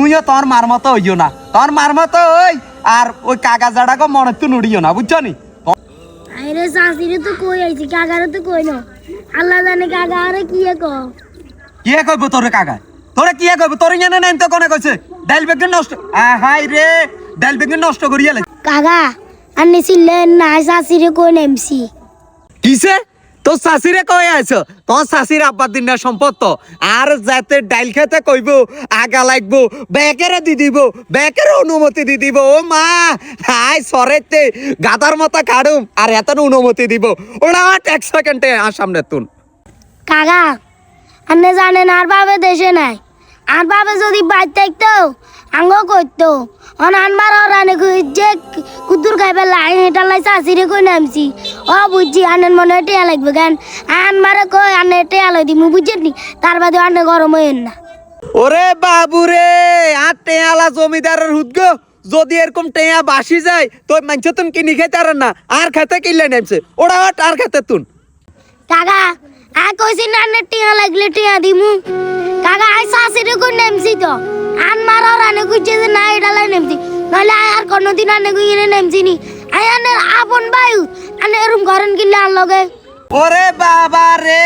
তুইও তোর মার মতো হইও না, তোর মার মতো ওই আর ওই কাকা জাড়াকে মনে তো নুড়িও না, বুঝছো নি? আরে শাশিরে তো কই আইছি, কাকারে তো কই না। আল্লাহ জানে কাকা আরে কি কো। কি কইব তোরে কাকা? তোরে কি কইব? তোর জানে না তো কোনে কইছে ডাইল বেগ নষ্ট। হাই রে, ডাইল বেগ নষ্ট করিয়া লাই। কাকা আন্নে ছিলেন না, শাশিরে কই নামছি। কিসে? তোর শাশিরে কই আইছো? তোর শাশির আব্বার দিনের সম্পদ তো। আর যাতে ডাইল খেতে কইব আগা লাগবো, ব্যাকেরে দি দিব, ব্যাকের অনুমতি দি দিব। ও মা, হাই সরেতে গাদার মতো কাড়ুম আর এত অনুমতি দিব। ওরা এক সেকেন্ডে আর সামনে তুন। কাকা আন্নে জানেন আর বাবা দেশে নাই। আর বাবা যদি বাইর থাকতো আঙ্গ করতো আনবার ওরানে যে কুতুর খাইবে লাই এটা লাই শাশিরে কই নামছি। ও বুঝছি আনের মনে টেয়া লাগবে কেন আনবারে কই আনে টেয়া লাই দিমু, বুঝছেন তার বাদে আনে গরম হইন না। ওরে বাবু রে, আর টেয়ালা জমিদারের হুদগ যদি এরকম টেয়া বাসি যায় তো মানছে তুন কিনি খাইতে আর না, আর খেতে কিনলে নামছে ওরা আর খেতে তুন। কাকা আ কইছি না আনে টেয়া লাগলে টেয়া দিমু। কাকা আই শাশিরে কই নামছি তো আনবার ওরানে কইছে যে না এটা লাই নামছি, নইলে আর কোনদিন আনে কইনে নামছি নি। আই আনের আপন বায়ু আনে এরম করেন কিলে আর লগে। ওরে বাবা রে,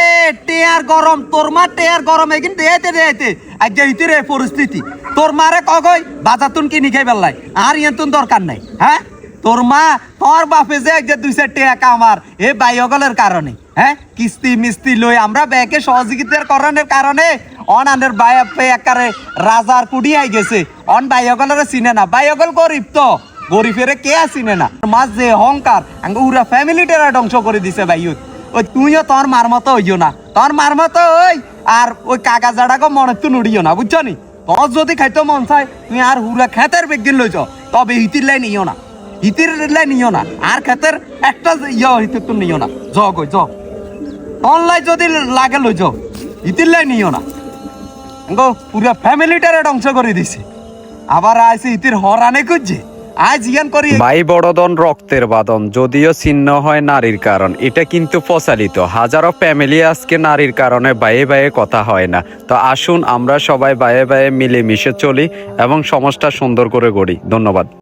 টেয়ার গরম, তোর মা টেয়ার গরম এগিন দেতে দেতে আজ যাইতে রে পরিস্থিতি। তোর মারে কগই বাজার তুন কিনি খাই বেলাই আর ইয়ান তুন দরকার নাই। হ্যাঁ তোর মা তোর বাপে যে এক দুই চার টেয়া কামার এ বাইগলের কারণে, হ্যাঁ কিস্তি মিস্তি লই আমরা ব্যাংকে সহযোগিতার করণের কারণে অনানের বায়াপে একারে রাজার কুড়ি আই গেছে। অন বাইগলের চিনে না, বাইগল গরিব তো, গরিবের কে চিনে না। মাছ যে অহংকার আঙ্গ উরা ফ্যামিলিটারা ধ্বংস করে দিছে বাইয়ুত। ওই তুইও তোর মার মতো হইও না, তোর মার মতো ওই আর ওই কাকা জাড়াকে মনে তো নুড়িও না, বুঝছো নি? তোর যদি খাইতে মন চায় তুই আর হুরা খেতের বেগিন লইছ, তবে হিতির লাই নিও না, হিতির লাই নিও না, আর খেতের একটা হিতির তো নিও না। জ গই জ অনলাই যদি লাগে লইছ, হিতির লাই নিও না। গো পুরা ফ্যামিলিটারে ধ্বংস করে দিছে, আবার আইসি হিতির হরানে খুঁজছে। আজ ইয়ান করি ভাই বড়দন রক্তের বাঁধন, যদিও ছিন্ন হয় নারীর কারণ, এটা কিন্তু প্রচালিত। হাজারো ফ্যামিলি আজকে নারীর কারণে বাইয়ে বাইয়ে কথা হয় না। তো আসুন আমরা সবাই বাইয়ে বাইয়ে মিলেমিশে চলি এবং সমাজটা সুন্দর করে গড়ি। ধন্যবাদ।